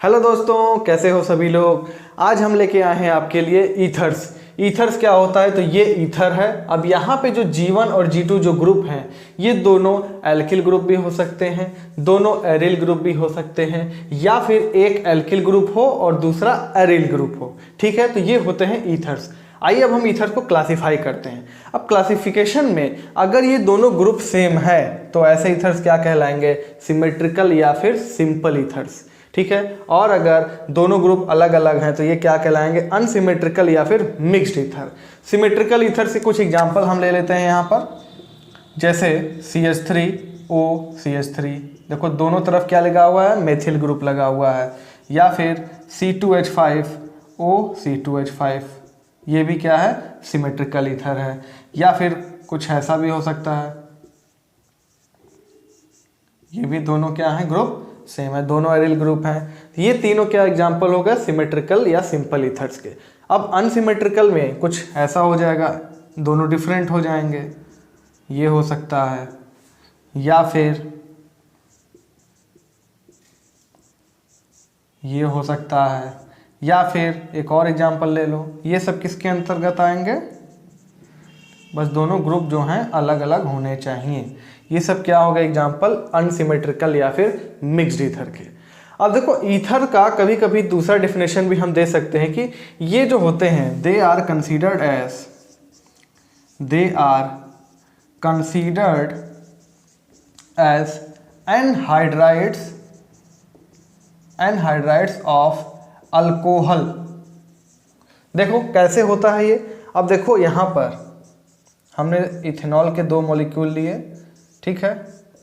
Hello दोस्तों, कैसे हो सभी लोग। आज हम लेके आए हैं आपके लिए ईथर्स। ईथर्स क्या होता है, तो ये ईथर है। अब यहाँ पे जो G1 और G2 जो ग्रुप हैं, ये दोनों एल्किल ग्रुप भी हो सकते हैं, दोनों एरिल ग्रुप भी हो सकते हैं, या फिर एक एल्किल ग्रुप हो और दूसरा एरिल ग्रुप हो। ठीक है, तो ये होते हैं ईथर्स। आइए अब हम ईथर को क्लासिफाई करते हैं। अब क्लासिफिकेशन में अगर ये दोनों ग्रुप सेम है तो ऐसे ईथर्स क्या कहलाएंगे, सिमेट्रिकल या फिर सिंपल ईथर्स। ठीक है, और अगर दोनों ग्रुप अलग अलग हैं तो ये क्या कहलाएंगे, अनसिमेट्रिकल या फिर मिक्स्ड ईथर। सिमेट्रिकल ईथर से कुछ एग्जांपल हम ले लेते हैं यहाँ पर, जैसे CH3O CH3, देखो दोनों तरफ क्या लगा हुआ है, मेथिल ग्रुप लगा हुआ है। या फिर C2H5O C2H5, ये भी क्या है, सिमेट्रिकल ईथर है। या फिर कुछ ऐसा भी हो सकता है, ये भी दोनों क्या हैं, ग्रुप सेम है, दोनों एरिल ग्रुप हैं। ये तीनों क्या एग्जांपल हो गए, सिमेट्रिकल या सिंपल ईथर्स के। अब अनसिमेट्रिकल में कुछ ऐसा हो जाएगा, दोनों डिफरेंट हो जाएंगे, ये हो सकता है। या फिर ये हो सकता है, या फिर एक और एग्जांपल ले लो। ये सब किसके अंतर्गत आएंगे, बस दोनों ग्रुप जो हैं अलग अलग होने चाहिए। ये सब क्या होगा, एग्जांपल अनसिमेट्रिकल या फिर मिक्स्ड ईथर के। अब देखो ईथर का कभी कभी दूसरा डेफिनेशन भी हम दे सकते हैं कि ये जो होते हैं they are considered as anhydrides of alcohol. देखो कैसे होता है ये। अब देखो यहाँ पर हमने इथेनॉल के 2 मॉलिक्यूल लिए, ठीक है।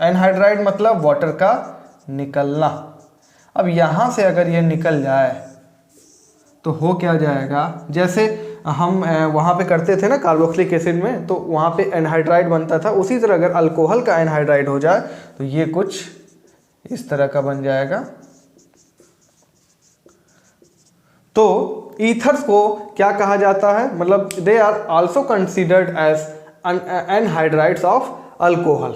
एनहाइड्राइड मतलब वाटर का निकलना। अब यहाँ से अगर ये निकल जाए तो हो क्या जाएगा, जैसे हम वहाँ पे करते थे ना कार्बोक्सिलिक एसिड में, तो वहाँ पे एनहाइड्राइड बनता था। उसी तरह अगर अल्कोहल का एनहाइड्राइड हो जाए तो ये कुछ इस तरह का बन जाएगा। तो ईथर्स को क्या कहा जाता है, मतलब they are also considered as anhydrides of alcohol.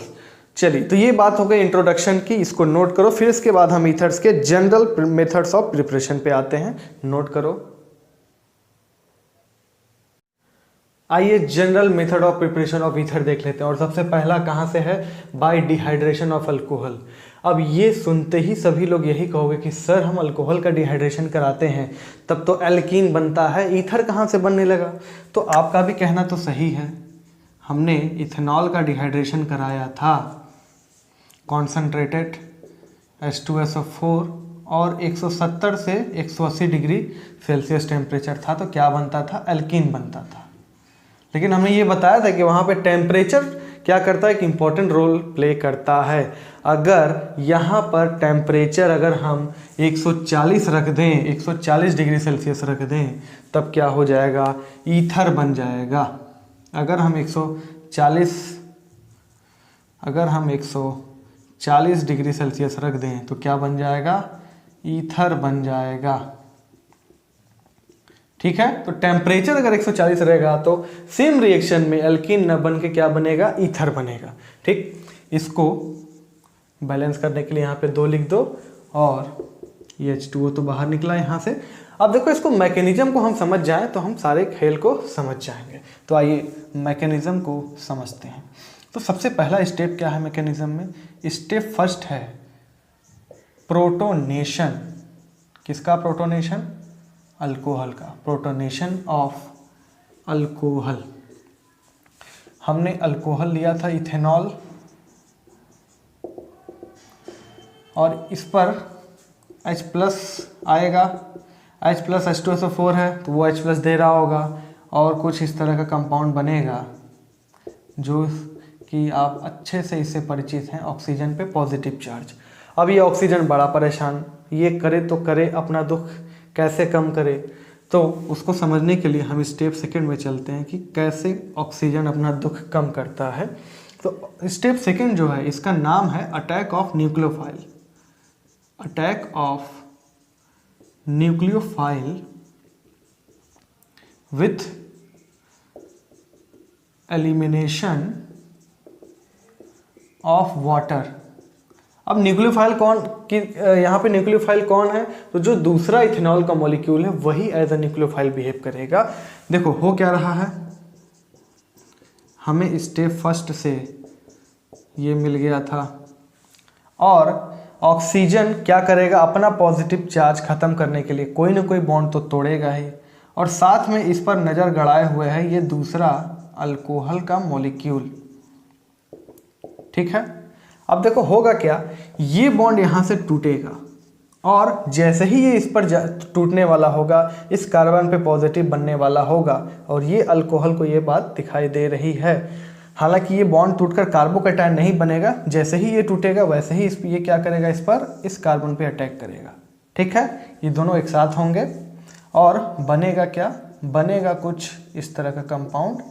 चलिए, तो ये बात हो गई इंट्रोडक्शन की, इसको नोट करो। फिर इसके बाद हम ईथर्स के जनरल मेथड्स ऑफ प्रिपरेशन पे आते हैं, नोट करो। आइए general method of preparation of ether देख लेते हैं। और सबसे पहला कहाँ से है, बाय डिहाइड्रेशन ऑफ अल्कोहल। अब ये सुनते ही सभी लोग यही कहोगे कि सर हम अल्कोहल का डिहाइड्रेशन कराते हैं तब तो एल्कीन बनता है, ईथर कहाँ से बनने लगा। तो आपका भी कहना तो सही है, हमने इथेनॉल का डिहाइड्रेशन कराया था, कॉन्सनट्रेटेड H2SO4 और 170 से 180 डिग्री सेल्सियस टेम्परेचर था, तो क्या बनता था, एल्कीन बनता था। लेकिन हमने ये बताया था कि वहाँ पे टेम्परेचर क्या करता है, एक इम्पॉर्टेंट रोल प्ले करता है। अगर यहाँ पर टेम्परेचर अगर हम 140 रख दें, 140 डिग्री सेल्सियस रख दें, तब क्या हो जाएगा, ईथर बन जाएगा। अगर हम 140 डिग्री सेल्सियस रख दें तो क्या बन जाएगा, ईथर बन जाएगा। ठीक है, तो टेम्परेचर अगर 140 रहेगा तो सेम रिएक्शन में एल्कीन न बन के क्या बनेगा, ईथर बनेगा। ठीक, इसको बैलेंस करने के लिए यहाँ पे 2 लिख दो, और ये H2O तो बाहर निकला यहाँ से। अब देखो इसको मैकेनिज्म को हम समझ जाएं तो हम सारे खेल को समझ जाएंगे। तो आइए मैकेनिज्म को समझते हैं। तो सबसे पहला स्टेप क्या है मैकेनिज्म में, स्टेप फर्स्ट है प्रोटोनेशन। किसका प्रोटोनेशन, अल्कोहल का, प्रोटोनेशन ऑफ अल्कोहल। हमने अल्कोहल लिया था इथेनॉल, और इस पर H+ आएगा, H+ H2SO4 है तो वो H+ दे रहा होगा, और कुछ इस तरह का कंपाउंड बनेगा जो कि आप अच्छे से इससे परिचित हैं, ऑक्सीजन पे पॉजिटिव चार्ज। अब ये ऑक्सीजन बड़ा परेशान, ये करे तो करे अपना दुख कैसे कम करे। तो उसको समझने के लिए हम स्टेप सेकंड में चलते हैं कि कैसे ऑक्सीजन अपना दुख कम करता है। तो स्टेप सेकंड जो है इसका नाम है attack of nucleophile. Attack of nucleophile with elimination of water. अब न्यूक्लियोफाइल कौन कि यहाँ पे न्यूक्लियोफाइल कौन है, तो जो दूसरा इथेनॉल का मॉलिक्यूल है वही एज अ न्यूक्लियोफाइल बिहेव करेगा। देखो हो क्या रहा है, हमें स्टेप फर्स्ट से ये मिल गया था और ऑक्सीजन क्या करेगा, अपना पॉजिटिव चार्ज खत्म करने के लिए कोई ना कोई बॉन्ड तो तोड़ेगा ही, और साथ में इस पर नज़र गड़ाए हुए है ये दूसरा अल्कोहल का मॉलिक्यूल। ठीक है, अब देखो होगा क्या, ये बॉन्ड यहाँ से टूटेगा और जैसे ही ये इस पर टूटने वाला होगा, इस कार्बन पे पॉजिटिव बनने वाला होगा और ये अल्कोहल को ये बात दिखाई दे रही है। हालांकि ये बॉन्ड टूटकर कार्बोकैटायन नहीं बनेगा, जैसे ही ये टूटेगा वैसे ही ये क्या करेगा, इस पर इस कार्बन पे अटैक करेगा। ठीक है, ये दोनों एक साथ होंगे और बनेगा क्या, बनेगा कुछ इस तरह का कंपाउंड।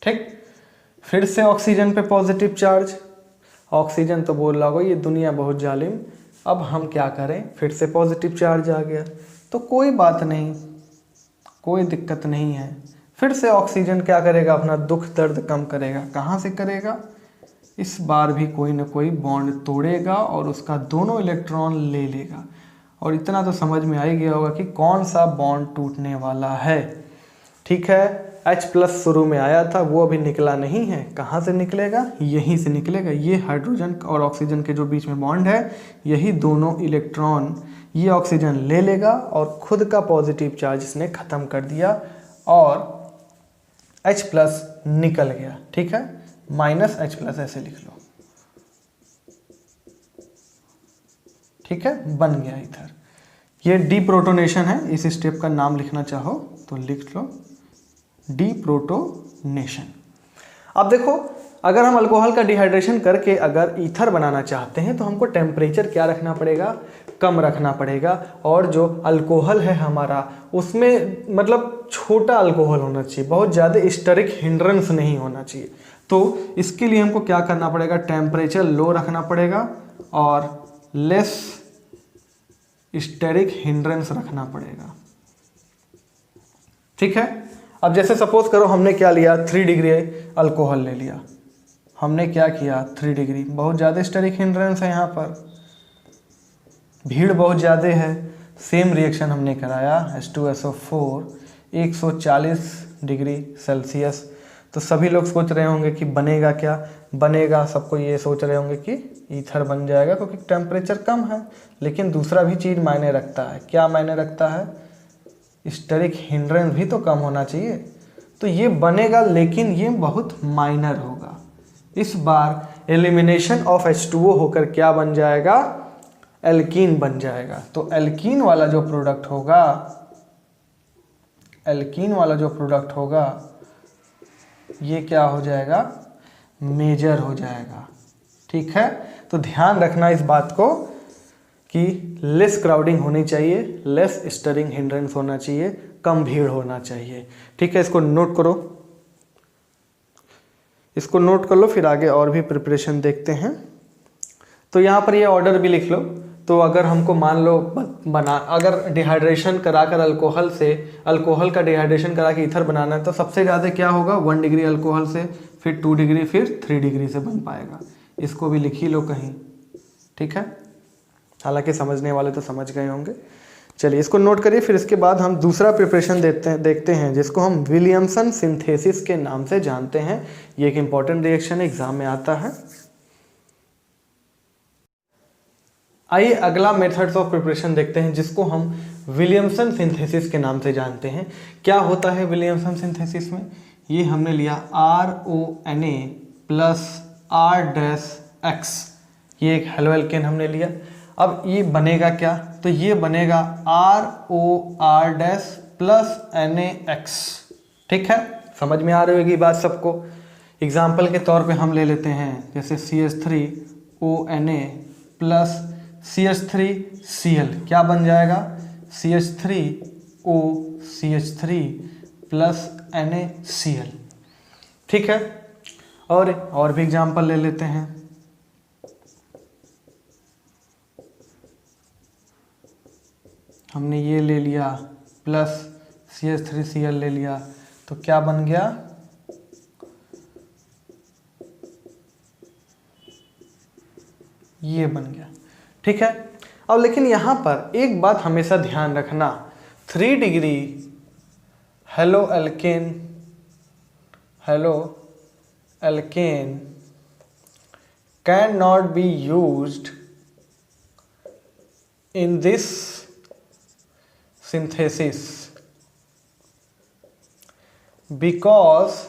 ठीक, फिर से ऑक्सीजन पे पॉजिटिव चार्ज, ऑक्सीजन तो बोल रहा होगा ये दुनिया बहुत जालिम, अब हम क्या करें, फिर से पॉजिटिव चार्ज आ गया, तो कोई बात नहीं, कोई दिक्कत नहीं है। फिर से ऑक्सीजन क्या करेगा, अपना दुख दर्द कम करेगा। कहाँ से करेगा, इस बार भी कोई ना कोई बॉन्ड तोड़ेगा और उसका दोनों इलेक्ट्रॉन ले लेगा। और इतना तो समझ में आ ही गया होगा कि कौन सा बॉन्ड टूटने वाला है। ठीक है, H+ शुरू में आया था, वो अभी निकला नहीं है। कहाँ से निकलेगा, यहीं से निकलेगा। ये हाइड्रोजन और ऑक्सीजन के जो बीच में बॉन्ड है, यही दोनों इलेक्ट्रॉन ये ऑक्सीजन ले लेगा और खुद का पॉजिटिव चार्ज इसने ख़त्म कर दिया और H+ निकल गया। ठीक है, -H+ ऐसे लिख लो। ठीक है, बन गया ईथर। ये डीप्रोटोनेशन है, इस स्टेप का नाम लिखना चाहो तो लिख लो, डीप्रोटोनेशन। अब देखो, अगर हम अल्कोहल का डिहाइड्रेशन करके अगर ईथर बनाना चाहते हैं तो हमको टेम्परेचर क्या रखना पड़ेगा, कम रखना पड़ेगा। और जो अल्कोहल है हमारा, उसमें मतलब छोटा अल्कोहल होना चाहिए, बहुत ज़्यादा स्टेरिक हिंड्रेंस नहीं होना चाहिए। तो इसके लिए हमको क्या करना पड़ेगा, टेम्परेचर लो रखना पड़ेगा और लेस स्टेरिक हिंड्रेंस रखना पड़ेगा। ठीक है, अब जैसे सपोज करो हमने क्या लिया, 3 डिग्री अल्कोहल ले लिया, हमने क्या किया 3 डिग्री, बहुत ज़्यादा स्टेरिक हिंड्रेंस है, यहाँ पर भीड़ बहुत ज़्यादा है। सेम रिएक्शन हमने कराया H2SO4 140 डिग्री सेल्सियस। तो सभी लोग सोच रहे होंगे कि बनेगा क्या, बनेगा, सबको ये सोच रहे होंगे कि ईथर बन जाएगा क्योंकि टेम्परेचर कम है। लेकिन दूसरा भी चीज़ मायने रखता है। क्या मायने रखता है, स्टेरिक हिंड्रेंस भी तो कम होना चाहिए। तो ये बनेगा लेकिन ये बहुत माइनर होगा। इस बार एलिमिनेशन ऑफ H2O होकर क्या बन जाएगा, एल्कीन बन जाएगा। तो एल्कीन वाला जो प्रोडक्ट होगा, एल्कीन वाला जो प्रोडक्ट होगा ये क्या हो जाएगा, मेजर हो जाएगा। ठीक है, तो ध्यान रखना इस बात को कि लेस क्राउडिंग होनी चाहिए, लेस स्टरिंग हिंड्रेंस होना चाहिए, कम भीड़ होना चाहिए। ठीक है, इसको नोट करो, इसको नोट कर लो, फिर आगे और भी प्रिपरेशन देखते हैं। तो यहाँ पर ये ऑर्डर भी लिख लो। तो अगर हमको मान लो अगर डिहाइड्रेशन कराकर अल्कोहल से, अल्कोहल का डिहाइड्रेशन करा के ईथर बनाना है तो सबसे ज़्यादा क्या होगा, 1 डिग्री अल्कोहल से, फिर 2 डिग्री, फिर 3 डिग्री से बन पाएगा। इसको भी लिख ही लो कहीं। ठीक है, हालांकि समझने वाले तो समझ गए होंगे। चलिए इसको नोट करिए, फिर इसके बाद हम दूसरा प्रिपरेशन देखते हैं जिसको हम विलियमसन सिंथेसिस के नाम से जानते हैं। ये एक इंपॉर्टेंट रिएक्शन एग्जाम में आता है। आइए अगला मेथड्स ऑफ प्रिपरेशन देखते हैं जिसको हम विलियमसन सिंथेसिस के नाम से जानते हैं। क्या होता है विलियमसन सिंथेसिस में, ये हमने लिया RONA प्लस R-X, ये एक हेलो एल्केन हमने लिया। अब ये बनेगा क्या, तो ये बनेगा ROR- प्लस NaX। ठीक है, समझ में आ रही होगी बात सबको। एग्जाम्पल के तौर पे हम ले लेते हैं जैसे CH3ONA प्लस CH3Cl, क्या बन जाएगा, CH3OCH3 प्लस NaCl। ठीक है, और भी एग्जाम्पल ले लेते हैं। हमने ये ले लिया प्लस CH3Cl ले लिया, तो क्या बन गया ये बन गया, ठीक है। अब लेकिन यहाँ पर एक बात हमेशा ध्यान रखना, 3 degree halo alkane can not be used in this synthesis because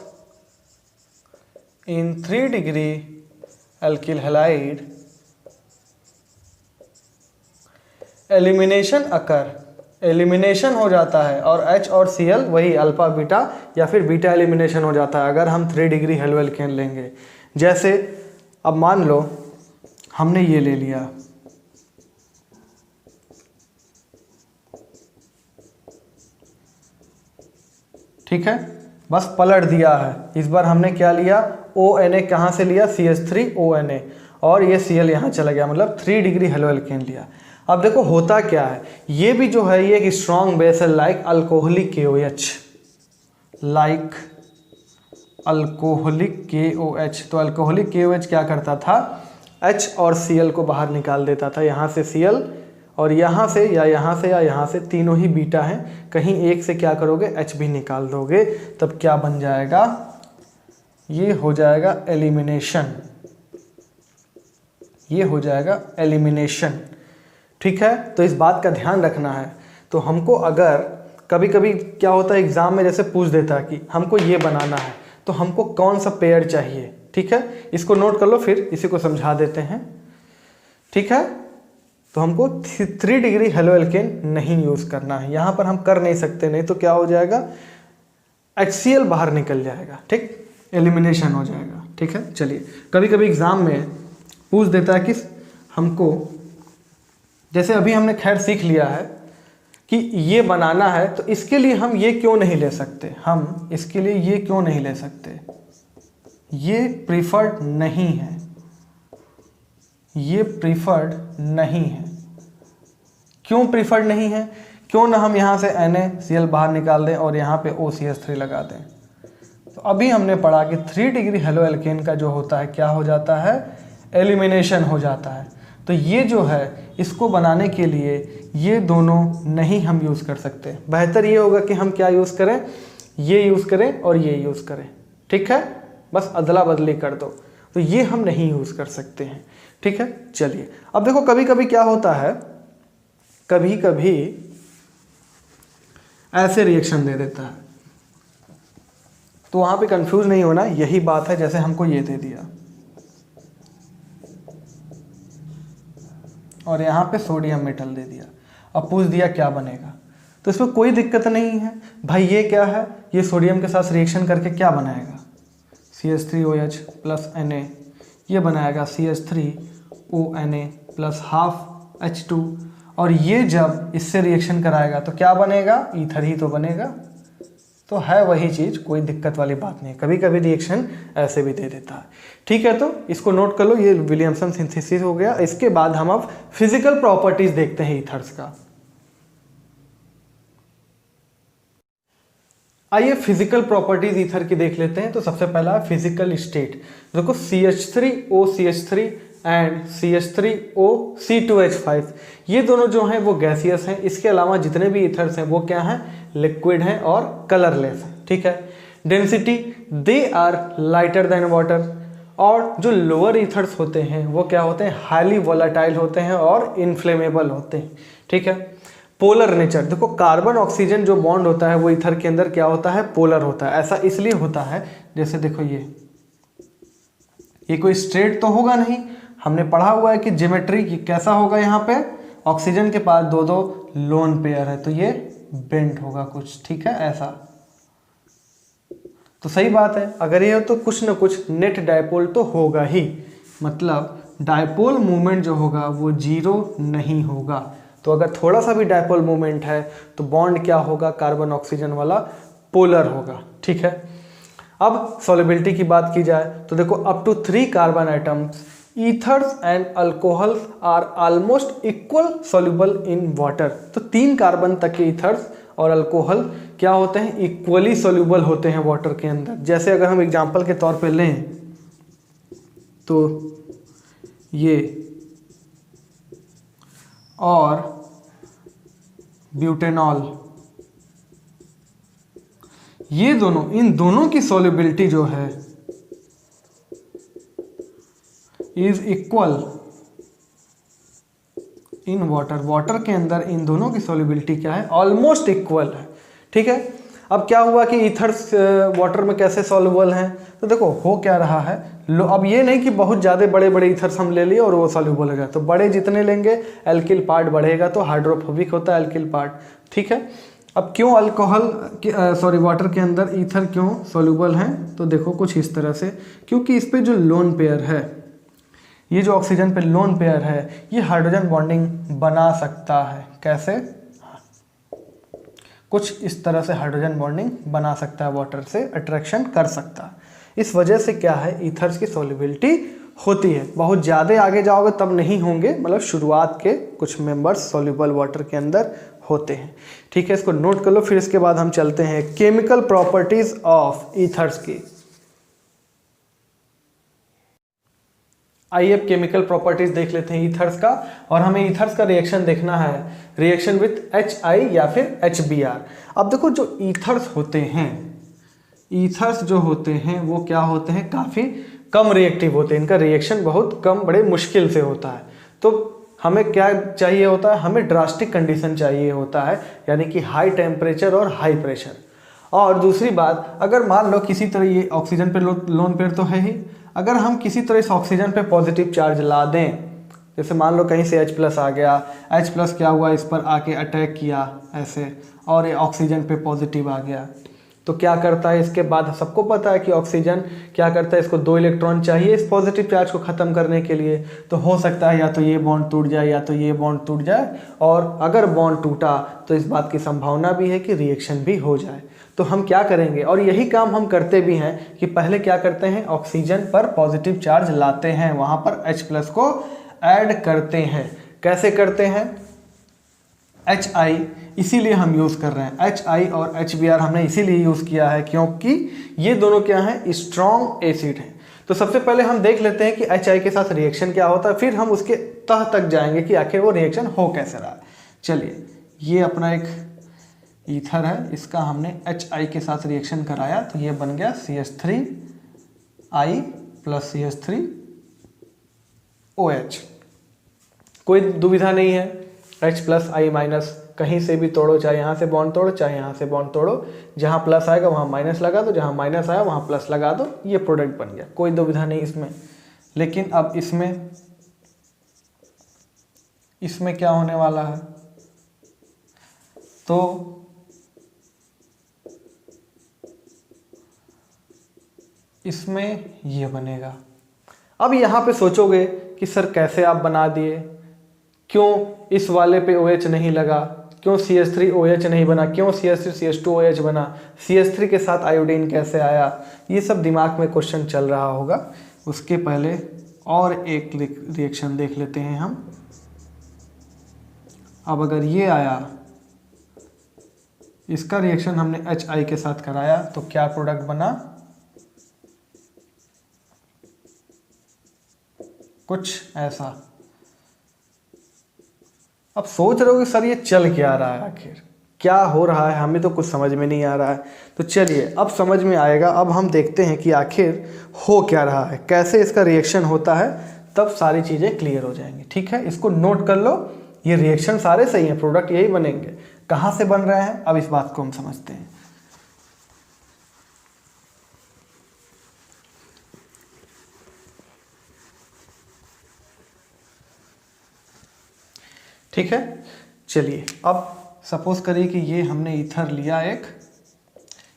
in 3 degree alkyl halide elimination हो जाता है और H और Cl वही अल्फा बीटा या फिर बीटा एलिमिनेशन हो जाता है अगर हम 3 डिग्री हेलो एल्केन लेंगे। जैसे अब मान लो हमने ये ले लिया, ठीक है, बस पलट दिया है। इस बार हमने क्या लिया, ONA कहाँ से लिया, CH3ONA, और ये Cl यहाँ चला गया, मतलब 3 डिग्री हेलो एल्केन लिया। अब देखो होता क्या है, ये भी जो है ये एक स्ट्रॉन्ग बेस है like alcoholic KOH, like alcoholic KOH। तो अल्कोहलिक KOH क्या करता था, H और Cl को बाहर निकाल देता था, यहाँ से Cl और यहाँ से या यहाँ से या यहाँ से, तीनों ही बीटा हैं, कहीं एक से क्या करोगे H भी निकाल दोगे, तब क्या बन जाएगा, ये हो जाएगा एलिमिनेशन, ये हो जाएगा एलिमिनेशन, ठीक है। तो इस बात का ध्यान रखना है। तो हमको अगर कभी कभी क्या होता है एग्जाम में जैसे पूछ देता है कि हमको ये बनाना है तो हमको कौन सा पेयर चाहिए, ठीक है, इसको नोट कर लो, फिर इसी को समझा देते हैं, ठीक है। तो हमको 3 डिग्री हेलो एल्केन नहीं यूज़ करना है, यहाँ पर हम कर नहीं सकते, नहीं तो क्या हो जाएगा, HCl बाहर निकल जाएगा, ठीक, एलिमिनेशन हो जाएगा, ठीक है। चलिए कभी कभी एग्ज़ाम में पूछ देता है कि हमको, जैसे अभी हमने खैर सीख लिया है कि ये बनाना है तो इसके लिए हम ये क्यों नहीं ले सकते, हम इसके लिए ये क्यों नहीं ले सकते, ये प्रीफर्ड नहीं है, ये प्रीफर्ड नहीं है। क्यों प्रीफर्ड नहीं है, क्यों ना हम यहाँ से NaCl बाहर निकाल दें और यहाँ पे OCH3 लगा दें। तो अभी हमने पढ़ा कि 3 डिग्री हेलो एल्केन का जो होता है क्या हो जाता है, एलिमिनेशन हो जाता है। तो ये जो है इसको बनाने के लिए ये दोनों नहीं हम यूज़ कर सकते, बेहतर ये होगा कि हम क्या यूज़ करें, ये यूज़ करें और ये यूज़ करें, ठीक है, बस अदला बदली कर दो। तो ये हम नहीं यूज़ कर सकते हैं, ठीक है। चलिए अब देखो कभी कभी क्या होता है, कभी कभी ऐसे रिएक्शन दे देता है, तो वहाँ पे कंफ्यूज नहीं होना, यही बात है, जैसे हमको ये दे दिया और यहाँ पे सोडियम मेटल दे दिया, अब पूछ दिया क्या बनेगा, तो इसमें कोई दिक्कत नहीं है भाई, ये क्या है, ये सोडियम के साथ रिएक्शन करके क्या बनाएगा, CH3OH प्लस Na, ये बनाएगा CH3ONA प्लस हाफ H2, और ये जब इससे रिएक्शन कराएगा तो क्या बनेगा, ईथर ही तो बनेगा। तो है वही चीज़, कोई दिक्कत वाली बात नहीं, कभी कभी रिएक्शन ऐसे भी दे देता है, ठीक है। तो इसको नोट कर लो, ये विलियमसन सिंथेसिस हो गया। इसके बाद हम अब फिजिकल प्रॉपर्टीज देखते हैं ईथर्स का। आइए फिजिकल प्रॉपर्टीज ईथर की देख लेते हैं। तो सबसे पहला फिजिकल स्टेट, देखो CH3OCH3 एंड CH3OC2H5, ये दोनों जो हैं वो गैसियस हैं। इसके अलावा जितने भी ईथर्स हैं वो क्या हैं, लिक्विड हैं और कलरलेस हैं, ठीक है। Density, they are lighter than water, और जो लोअर ईथर्स होते हैं वो क्या होते हैं, हाईली वोलेटाइल होते हैं और इनफ्लेमेबल होते हैं, ठीक है। पोलर नेचर, देखो कार्बन ऑक्सीजन जो बॉन्ड होता है वो ईथर के अंदर क्या होता है, पोलर होता है। ऐसा इसलिए होता है, जैसे देखो ये कोई स्ट्रेट तो होगा नहीं, हमने पढ़ा हुआ है कि ज्योमेट्री कैसा होगा, यहाँ पे ऑक्सीजन के पास दो दो लोन पेयर है तो ये बेंट होगा कुछ, ठीक है, ऐसा। तो सही बात है, अगर ये हो तो कुछ ना कुछ नेट डायपोल तो होगा ही, मतलब डायपोल मूवमेंट जो होगा वो जीरो नहीं होगा। तो अगर थोड़ा सा भी डायपोल मूवमेंट है तो बॉन्ड क्या होगा, कार्बन ऑक्सीजन वाला पोलर होगा, ठीक है। अब सॉल्युबिलिटी की बात की जाए तो देखो up to 3 carbon items, ethers and alcohols are almost equal soluble in water. तो 3 कार्बन तक के ईथर्स और अल्कोहल क्या होते हैं, इक्वली सॉल्युबल होते हैं वाटर के अंदर। जैसे अगर हम एग्जांपल के तौर पे लें तो ये और ब्यूटेनॉल, ये दोनों, इन दोनों की सॉल्युबिलिटी जो है is equal in water. Water के अंदर इन दोनों की सॉल्युबिलिटी क्या है? ऑलमोस्ट इक्वल है। ठीक है, अब क्या हुआ कि ईथर्स वाटर में कैसे सॉल्युबल हैं? तो देखो हो क्या रहा है, अब ये नहीं कि बहुत ज़्यादा बड़े बड़े ईथर्स हम ले लिए और वो सॉल्युबल हो गया, तो बड़े जितने लेंगे एल्किल पार्ट बढ़ेगा, तो हाइड्रोफोबिक होता है एल्किल पार्ट। ठीक है, अब क्यों अल्कोहल वाटर के अंदर ईथर क्यों सॉल्युबल हैं? तो देखो कुछ इस तरह से, क्योंकि इस पे जो लोन पेयर है, ये जो ऑक्सीजन पे लोन पेयर है, ये हाइड्रोजन बॉन्डिंग बना सकता है। कैसे? कुछ इस तरह से हाइड्रोजन बॉन्डिंग बना सकता है, वाटर से अट्रैक्शन कर सकता है। इस वजह से क्या है, ईथर्स की सॉल्युबिलिटी होती है। बहुत ज़्यादा आगे जाओगे तब नहीं होंगे, मतलब शुरुआत के कुछ मेंबर्स सॉल्युबल वाटर के अंदर होते हैं। ठीक है, इसको नोट कर लो। फिर इसके बाद हम चलते हैं केमिकल प्रॉपर्टीज ऑफ ईथर्स की। आइए अब केमिकल प्रॉपर्टीज देख लेते हैं ईथर्स का, और हमें ईथर्स का रिएक्शन देखना है, रिएक्शन विथ HI या फिर HBr। अब देखो जो ईथर्स होते हैं, ईथर्स जो होते हैं वो क्या होते हैं, काफ़ी कम रिएक्टिव होते हैं, इनका रिएक्शन बहुत कम, बड़े मुश्किल से होता है। तो हमें क्या चाहिए होता है, हमें ड्रास्टिक कंडीशन चाहिए होता है, यानी कि हाई टेम्परेचर और हाई प्रेशर। और दूसरी बात, अगर मान लो किसी तरह, ये ऑक्सीजन पे लोन पेयर तो है ही, अगर हम किसी तरह इस ऑक्सीजन पे पॉजिटिव चार्ज ला दें, जैसे मान लो कहीं से H+ आ गया, H+ क्या हुआ, इस पर आके अटैक किया ऐसे, और ये ऑक्सीजन पे पॉजिटिव आ गया, तो क्या करता है इसके बाद? सबको पता है कि ऑक्सीजन क्या करता है, इसको 2 इलेक्ट्रॉन चाहिए इस पॉजिटिव चार्ज को ख़त्म करने के लिए। तो हो सकता है या तो ये बॉन्ड टूट जाए या तो ये बॉन्ड टूट जाए, और अगर बॉन्ड टूटा तो इस बात की संभावना भी है कि रिएक्शन भी हो जाए। तो हम क्या करेंगे, और यही काम हम करते भी हैं, कि पहले क्या करते हैं, ऑक्सीजन पर पॉजिटिव चार्ज लाते हैं, वहाँ पर H+ को ऐड करते हैं। कैसे करते हैं? HI इसीलिए हम यूज़ कर रहे हैं, HI और HBr हमने इसीलिए यूज़ किया है क्योंकि ये दोनों क्या हैं, स्ट्रॉन्ग एसिड हैं। तो सबसे पहले हम देख लेते हैं कि HI के साथ रिएक्शन क्या होता है, फिर हम उसके तह तक जाएंगे कि आखिर वो रिएक्शन हो कैसे रहा है। चलिए, ये अपना एक ईथर है, इसका हमने HI के साथ रिएक्शन कराया, तो ये बन गया CH3I + CH3OH। कोई दुविधा नहीं है, H+I- कहीं से भी तोड़ो, चाहे यहाँ से बॉन्ड तोड़ो चाहे यहाँ से बॉन्ड तोड़ो, जहाँ प्लस आएगा वहाँ माइनस लगा दो, जहाँ माइनस आया वहाँ प्लस लगा दो, ये प्रोडक्ट बन गया, कोई दुविधा नहीं इसमें। लेकिन अब इसमें क्या होने वाला है, तो इसमें ये बनेगा। अब यहाँ पे सोचोगे कि सर कैसे आप बना दिए, क्यों इस वाले पे OH नहीं लगा, क्यों CH3OH नहीं बना, क्यों CH3CH2OH बना, CH3 के साथ आयोडीन कैसे आया? ये सब दिमाग में क्वेश्चन चल रहा होगा। उसके पहले और एक रिएक्शन देख लेते हैं हम। अब अगर ये आया, इसका रिएक्शन हमने HI के साथ कराया, तो क्या प्रोडक्ट बना, कुछ ऐसा। अब सोच रहे हो कि सर ये चल क्या रहा है, आखिर क्या हो रहा है, हमें तो कुछ समझ में नहीं आ रहा है। तो चलिए अब समझ में आएगा, अब हम देखते हैं कि आखिर हो क्या रहा है, कैसे इसका रिएक्शन होता है, तब सारी चीज़ें क्लियर हो जाएंगी। ठीक है, इसको नोट कर लो, ये रिएक्शन सारे सही हैं, प्रोडक्ट यही बनेंगे। कहाँ से बन रहे हैं, अब इस बात को हम समझते हैं। ठीक है, चलिए अब सपोज करिए कि ये हमने ईथर लिया एक,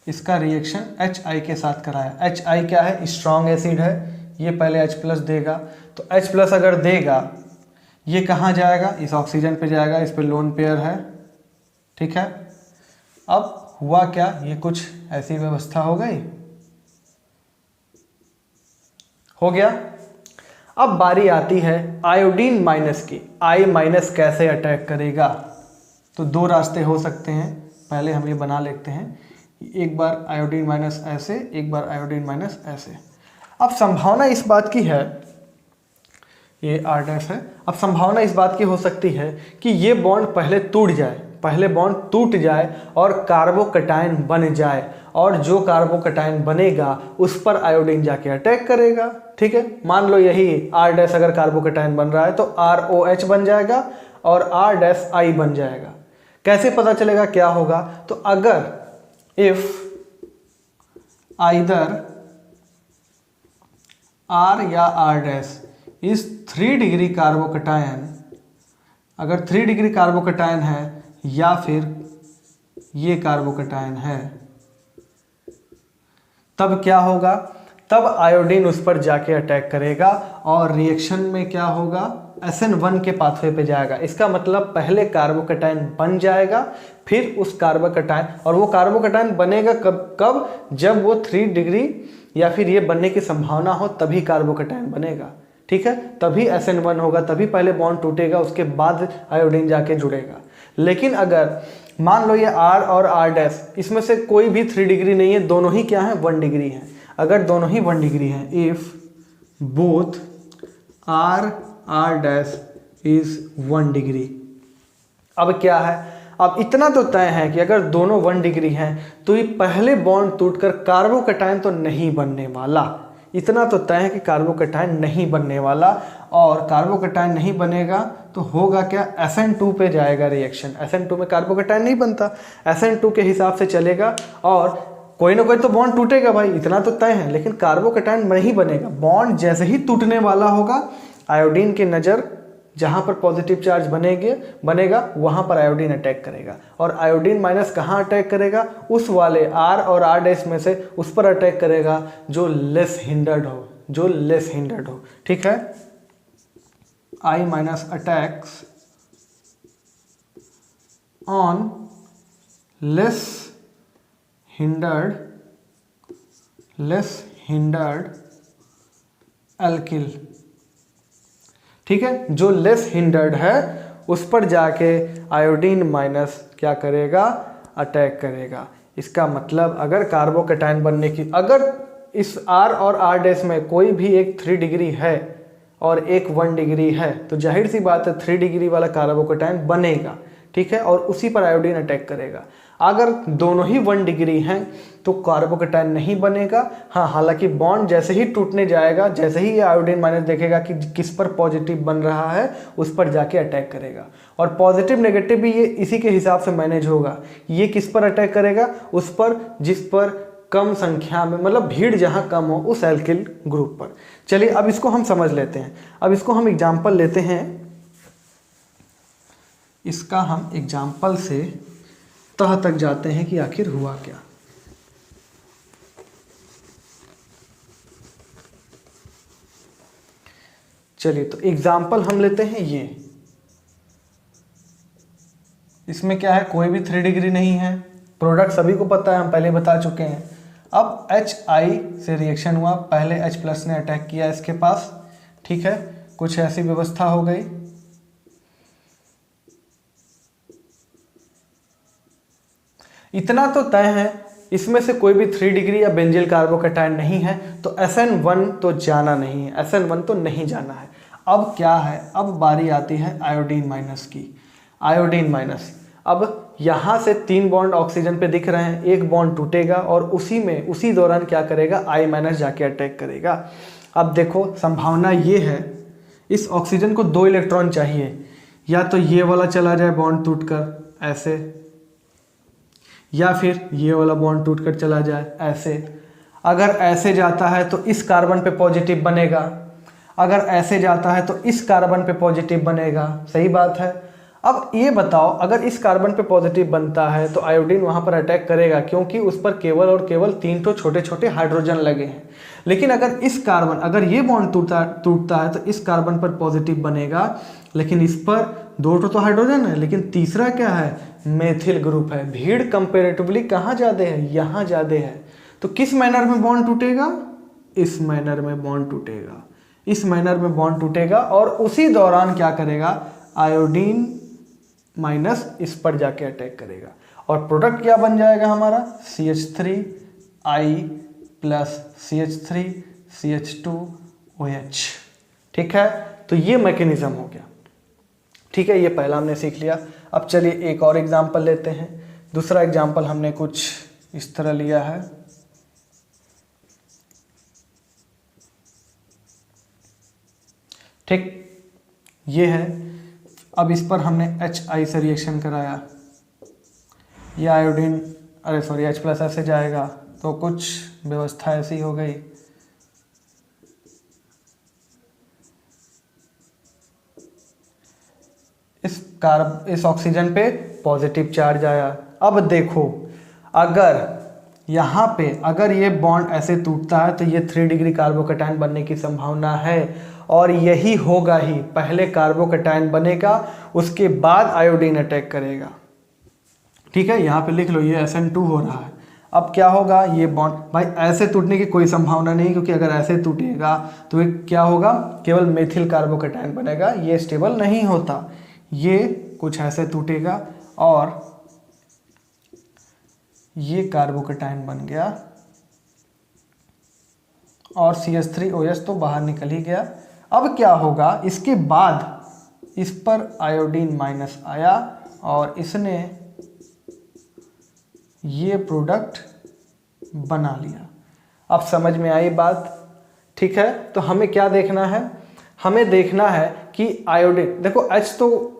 इसका रिएक्शन HI के साथ कराया। HI क्या है, स्ट्रॉन्ग एसिड है, ये पहले H+ देगा, तो H+ अगर देगा, ये कहाँ जाएगा, इस ऑक्सीजन पे जाएगा, इस पे लोन पेयर है। ठीक है, अब हुआ क्या, ये कुछ ऐसी व्यवस्था हो गई, हो गया। अब बारी आती है आयोडीन माइनस की। I- कैसे अटैक करेगा, तो 2 रास्ते हो सकते हैं, पहले हम ये बना लेते हैं, एक बार आयोडीन माइनस ऐसे, एक बार आयोडीन माइनस ऐसे। अब संभावना इस बात की है ये R डैश है। अब संभावना इस बात की हो सकती है कि ये बॉन्ड पहले टूट जाए, पहले बॉन्ड टूट जाए और कार्बोकैटायन बन जाए, और जो कार्बोकैटायन बनेगा उस पर आयोडीन जाके अटैक करेगा। ठीक है, मान लो यही R डैश अगर कार्बोकैटायन बन रहा है तो ROH बन जाएगा और R डैश I बन जाएगा। कैसे पता चलेगा क्या होगा? तो अगर इफ आइदर R या R डैश इस 3 डिग्री कार्बोकैटायन, अगर 3 डिग्री कार्बोकैटायन है या फिर ये कार्बोकैटायन है, तब क्या होगा? तब आयोडीन उस पर जाके अटैक करेगा और रिएक्शन में क्या होगा? SN1 के पाथवे पे जाएगा। इसका मतलब पहले कार्बोकैटायन बन जाएगा, फिर उस कार्बोकैटायन, और वो कार्बोकैटायन बनेगा कब? जब वो 3 डिग्री या फिर ये बनने की संभावना हो तभी कार्बोकैटायन बनेगा। ठीक है, तभी SN1 होगा, तभी पहले बॉन्ड टूटेगा, उसके बाद आयोडीन जाके जुड़ेगा। लेकिन अगर मान लो ये R और R डैश, इसमें से कोई भी 3 डिग्री नहीं है, दोनों ही क्या है? 1 डिग्री है। अगर दोनों ही 1 डिग्री हैं, if both R dash is 1 degree, अब क्या है? अब इतना तो तय है कि अगर दोनों 1 डिग्री हैं तो ये पहले बॉन्ड टूटकर कार्बोकैटायन तो नहीं बनने वाला। इतना तो तय है कि कार्बोकैटायन नहीं बनने वाला, और कार्बोकैटायन नहीं बनेगा तो होगा क्या? SN2 पे जाएगा रिएक्शन। SN2 में कार्बोकैटायन नहीं बनता, SN2 के हिसाब से चलेगा और कोई ना कोई तो बॉन्ड टूटेगा भाई, इतना तो तय है। लेकिन कार्बोकैटायन नहीं बनेगा। बॉन्ड जैसे ही टूटने वाला होगा, आयोडीन की नज़र जहाँ पर पॉजिटिव चार्ज बनेगा वहाँ पर आयोडीन अटैक करेगा, और आयोडीन माइनस कहाँ अटैक करेगा? उस वाले R और R डैश में से उस पर अटैक करेगा जो लेस हिंडर्ड हो, जो लेस हिंडर्ड हो। ठीक है, I minus attacks on less hindered alkyl. ठीक है, जो लेस हिंडर्ड है उस पर जाके आयोडीन माइनस क्या करेगा? अटैक करेगा। इसका मतलब अगर कार्बोकैटायन बनने की, अगर इस R और R डैश में कोई भी एक 3 डिग्री है और एक 1 डिग्री है, तो जाहिर सी बात है 3 डिग्री वाला कार्बोकैटायन बनेगा। ठीक है, और उसी पर आयोडीन अटैक करेगा। अगर दोनों ही 1 डिग्री हैं तो कार्बोकैटायन नहीं बनेगा। हाँ, हालांकि बॉन्ड जैसे ही टूटने जाएगा, जैसे ही ये आयोडीन माइनस देखेगा कि किस पर पॉजिटिव बन रहा है, उस पर जाके अटैक करेगा। और पॉजिटिव नेगेटिव भी ये इसी के हिसाब से मैनेज होगा। ये किस पर अटैक करेगा? उस पर जिस पर कम संख्या में, मतलब भीड़ जहाँ कम हो, उस एल्किल ग्रुप पर। चलिए अब इसको हम समझ लेते हैं। अब इसको हम एग्जाम्पल लेते हैं। इसका हम एग्जाम्पल से तह तक जाते हैं कि आखिर हुआ क्या। चलिए तो एग्जाम्पल हम लेते हैं ये। इसमें क्या है? कोई भी 3 डिग्री नहीं है। प्रोडक्ट सभी को पता है, हम पहले बता चुके हैं। अब HI से रिएक्शन हुआ, पहले H प्लस ने अटैक किया इसके पास। ठीक है, कुछ ऐसी व्यवस्था हो गई। इतना तो तय है, इसमें से कोई भी 3 डिग्री या बेंजील कार्बोकैटायन नहीं है, तो SN1 तो जाना नहीं है, SN1 तो नहीं जाना है। अब क्या है? अब बारी आती है आयोडीन माइनस की। आयोडीन माइनस, अब यहाँ से 3 बॉन्ड ऑक्सीजन पे दिख रहे हैं, एक बॉन्ड टूटेगा और उसी दौरान क्या करेगा? I माइनस जाके अटैक करेगा। अब देखो संभावना ये है, इस ऑक्सीजन को 2 इलेक्ट्रॉन चाहिए, या तो ये वाला चला जाए बॉन्ड टूटकर ऐसे, या फिर ये वाला बॉन्ड टूटकर चला जाए ऐसे। अगर ऐसे जाता है तो इस कार्बन पे पॉजिटिव बनेगा, अगर ऐसे जाता है तो इस कार्बन पे पॉजिटिव बनेगा। सही बात है। अब ये बताओ, अगर इस कार्बन पे पॉजिटिव बनता है तो आयोडीन वहाँ पर अटैक करेगा, क्योंकि उस पर केवल और केवल 3 तो छोटे छोटे हाइड्रोजन लगे हैं। लेकिन अगर इस कार्बन, अगर ये बॉन्ड टूटता है तो इस कार्बन पर पॉजिटिव बनेगा, लेकिन इस पर 2 तो हाइड्रोजन है, लेकिन तीसरा क्या है? मेथिल ग्रुप है। भीड़ कंपेरेटिवली कहाँ ज़्यादा है? यहाँ ज़्यादा है। तो किस मैनर में बॉन्ड टूटेगा? इस मैनर में बॉन्ड टूटेगा, इस मैनर में बॉन्ड टूटेगा, और उसी दौरान क्या करेगा? आयोडीन माइनस इस पर जाके अटैक करेगा, और प्रोडक्ट क्या बन जाएगा हमारा? CH3I plus CH3 CH2OH। ठीक है, तो ये मैकेनिज्म हो गया। ठीक है, ये पहला हमने सीख लिया। अब चलिए एक और एग्जाम्पल लेते हैं। दूसरा एग्जाम्पल हमने कुछ इस तरह लिया है। ठीक, ये है। अब इस पर हमने HI से रिएक्शन कराया, ये आयोडीन H+ ऐसे जाएगा, तो कुछ व्यवस्था ऐसी हो गई। इस ऑक्सीजन पे पॉजिटिव चार्ज आया। अब देखो, अगर ये बॉन्ड ऐसे टूटता है तो ये 3 डिग्री कार्बोकैटायन बनने की संभावना है, और यही होगा ही। पहले कार्बोकैटायन बनेगा, उसके बाद आयोडीन अटैक करेगा। ठीक है, यहाँ पे लिख लो, ये SN2 हो रहा है। अब क्या होगा, ये बॉन्ड भाई ऐसे टूटने की कोई संभावना नहीं, क्योंकि अगर ऐसे टूटेगा तो ये क्या होगा, केवल मेथिल कार्बोकैटायन बनेगा, ये स्टेबल नहीं होता। ये कुछ ऐसे टूटेगा और ये कार्बोकैटायन बन गया, और CH3OH तो बाहर निकल ही गया। अब क्या होगा, इसके बाद इस पर आयोडीन माइनस आया और इसने ये प्रोडक्ट बना लिया। अब समझ में आई बात? ठीक है, तो हमें क्या देखना है, हमें देखना है कि आयोडीन, देखो H तो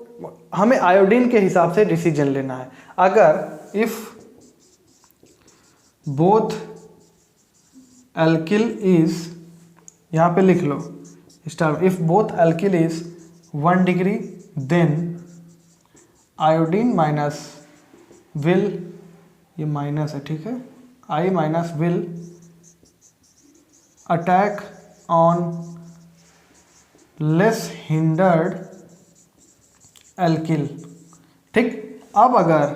हमें आयोडीन के हिसाब से डिसीजन लेना है। अगर इफ बोथ एल्किल इज, यहाँ पे लिख लो star, if both alkyl is 1 degree then iodine minus will, ये माइनस है, ठीक है, I minus will attack on less hindered alkyl. ठीक, अब अगर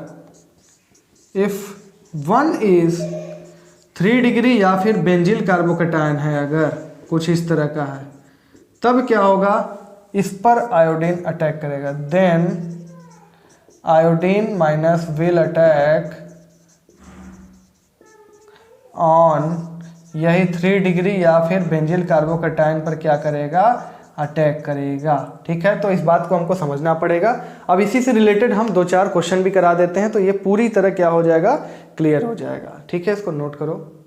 इफ 1 इज 3 डिग्री या फिर बेंजिल कार्बोकैटायन है, अगर कुछ इस तरह का है, तब क्या होगा, इस पर आयोडीन अटैक करेगा। Then iodine minus will attack on यही 3 डिग्री या फिर बेंजिल कार्बोकैटायन पर क्या करेगा, अटैक करेगा। ठीक है, तो इस बात को हमको समझना पड़ेगा। अब इसी से रिलेटेड हम 2-4 क्वेश्चन भी करा देते हैं, तो ये पूरी तरह क्या हो जाएगा, क्लियर हो जाएगा। ठीक है, इसको नोट करो।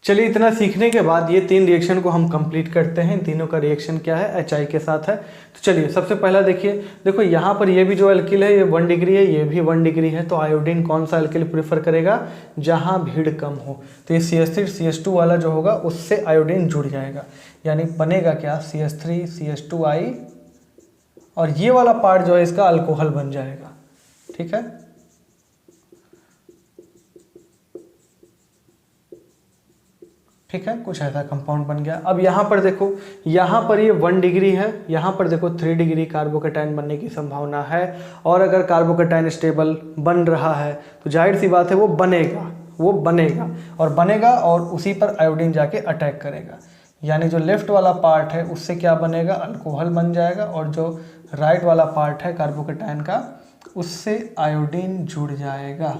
चलिए, इतना सीखने के बाद ये 3 रिएक्शन को हम कंप्लीट करते हैं। इन तीनों का रिएक्शन क्या है, HI के साथ है। तो चलिए सबसे पहला देखिए, देखो यहाँ पर ये भी जो एल्किल है ये 1 डिग्री है, ये भी 1 डिग्री है, तो आयोडीन कौन सा एल्किल प्रेफर करेगा, जहाँ भीड़ कम हो। तो ये CH3CH2 वाला जो होगा उससे आयोडीन जुड़ जाएगा, यानी बनेगा क्या, CH3CH2I, और ये वाला पार्ट जो है इसका अल्कोहल बन जाएगा। ठीक है, ठीक है, कुछ ऐसा कंपाउंड बन गया। अब यहाँ पर देखो, यहाँ पर ये 1 डिग्री है, यहाँ पर देखो 3 डिग्री कार्बोकैटायन बनने की संभावना है, और अगर कार्बोकैटायन स्टेबल बन रहा है तो जाहिर सी बात है वो बनेगा और उसी पर आयोडीन जाके अटैक करेगा। यानी जो लेफ्ट वाला पार्ट है उससे क्या बनेगा, अल्कोहल बन जाएगा, और जो राइट वाला पार्ट है कार्बोकैटायन का उससे आयोडीन जुड़ जाएगा।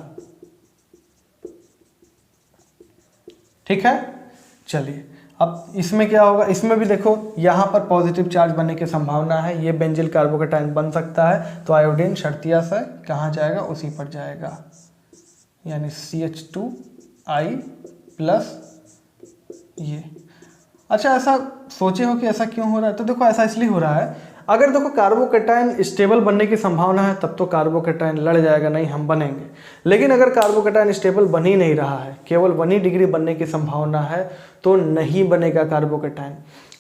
ठीक है, चलिए अब इसमें क्या होगा, इसमें भी देखो यहाँ पर पॉजिटिव चार्ज बनने की संभावना है, ये बेंजिल कार्बोकैटायन बन सकता है, तो आयोडीन शर्तिया से कहाँ जाएगा, उसी पर जाएगा, यानी CH2I प्लस ये। अच्छा, ऐसा सोचे हो कि ऐसा क्यों हो रहा है, तो देखो ऐसा इसलिए हो रहा है, अगर देखो कार्बोकैटायन स्टेबल बनने की संभावना है तब तो कार्बोकैटायन लड़ जाएगा, नहीं हम बनेंगे। लेकिन अगर कार्बोकैटायन स्टेबल बन ही नहीं रहा है, केवल 1 डिग्री बनने की संभावना है, तो नहीं बनेगा कार्बोकैटायन।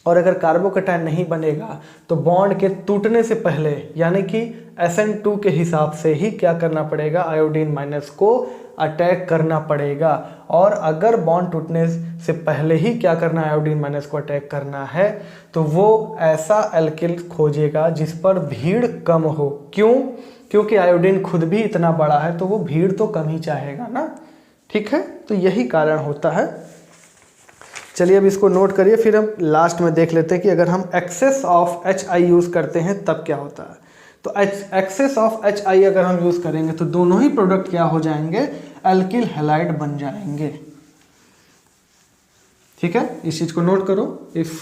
और अगर कार्बोकैटायन नहीं बनेगा तो बॉन्ड के टूटने से पहले, यानी कि SN2 के हिसाब से ही क्या करना पड़ेगा, आयोडीन माइनस को अटैक करना पड़ेगा। और अगर बॉन्ड टूटने से पहले ही क्या करना है, आयोडीन माइनस को अटैक करना है, तो वो ऐसा एल्किल खोजेगा जिस पर भीड़ कम हो। क्यों? क्योंकि आयोडीन खुद भी इतना बड़ा है तो वो भीड़ तो कम ही चाहेगा ना। ठीक है, तो यही कारण होता है। चलिए अब इसको नोट करिए, फिर हम लास्ट में देख लेते हैं कि अगर हम एक्सेस ऑफ HI यूज़ करते हैं तब क्या होता है। तो एक्सेस ऑफ HI अगर हम यूज़ करेंगे तो दोनों ही प्रोडक्ट क्या हो जाएंगे, एल्किल हैलाइड बन जाएंगे। ठीक है, इस चीज़ को नोट करो। If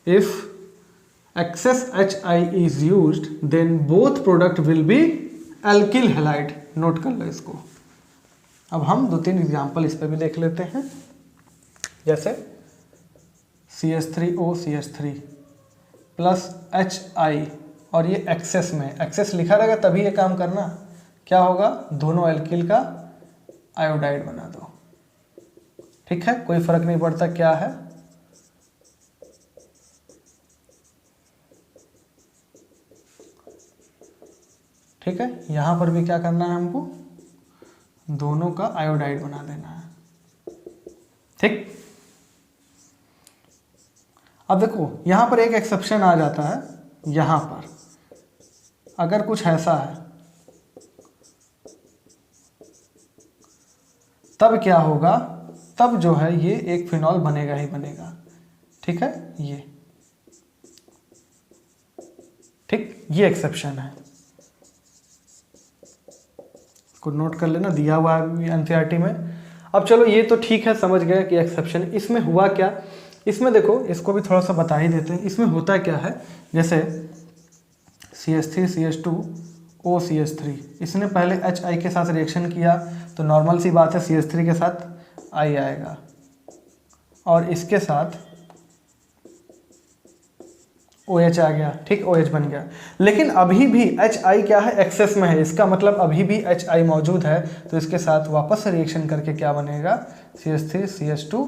if excess HI is used then both product will be alkyl halide। Note कर लो इसको। अब हम 2-3 एग्जाम्पल इस पे भी देख लेते हैं, जैसे CH3O CH3 प्लस HI, और ये एक्सेस में, एक्सेस लिखा रहेगा तभी ये काम करना। क्या होगा, दोनों एल्किल का आयोडाइड बना दो। ठीक है, कोई फर्क नहीं पड़ता क्या है। ठीक है, यहां पर भी क्या करना है हमको, दोनों का आयोडाइड बना देना है। ठीक, अब देखो यहां पर एक एक्सेप्शन आ जाता है। यहां पर अगर कुछ ऐसा है तब क्या होगा, तब जो है ये एक फिनॉल बनेगा ही बनेगा। ठीक है, ये ठीक, ये एक्सेप्शन है, इसको नोट कर लेना, दिया हुआ है एनसीईआरटी में। अब चलो ये तो ठीक है, समझ गए कि एक्सेप्शन। इसमें हुआ क्या, इसमें देखो इसको भी थोड़ा सा बता ही देते हैं। इसमें होता क्या है, जैसे CH3 CH2 O CH3, इसने पहले HI के साथ रिएक्शन किया तो नॉर्मल सी बात है CH3 के साथ I आएगा, और इसके साथ OH आ गया। ठीक, OH बन गया। लेकिन अभी भी HI क्या है, एक्सेस में है, इसका मतलब अभी भी HI मौजूद है, तो इसके साथ वापस से रिएक्शन करके क्या बनेगा, CH3 CH2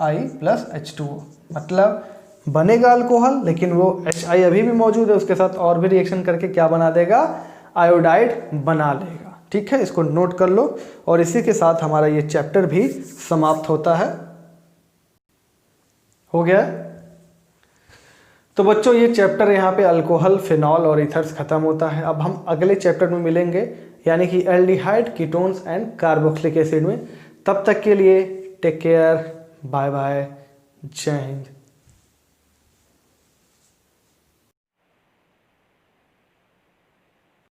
I plus H2O, मतलब बनेगा अल्कोहल, लेकिन वो HI अभी भी मौजूद है, उसके साथ और भी रिएक्शन करके क्या बना देगा, आयोडाइड बना लेगा। ठीक है, इसको नोट कर लो, और इसी के साथ हमारा ये चैप्टर भी समाप्त होता है। हो गया। तो बच्चों ये चैप्टर यहाँ पे अल्कोहल, फिनॉल और ईथर्स खत्म होता है। अब हम अगले चैप्टर में मिलेंगे, यानी कि aldehyde, ketones and carboxylic acid में। तब तक के लिए टेक केयर, बाय बाय, जय हिंद।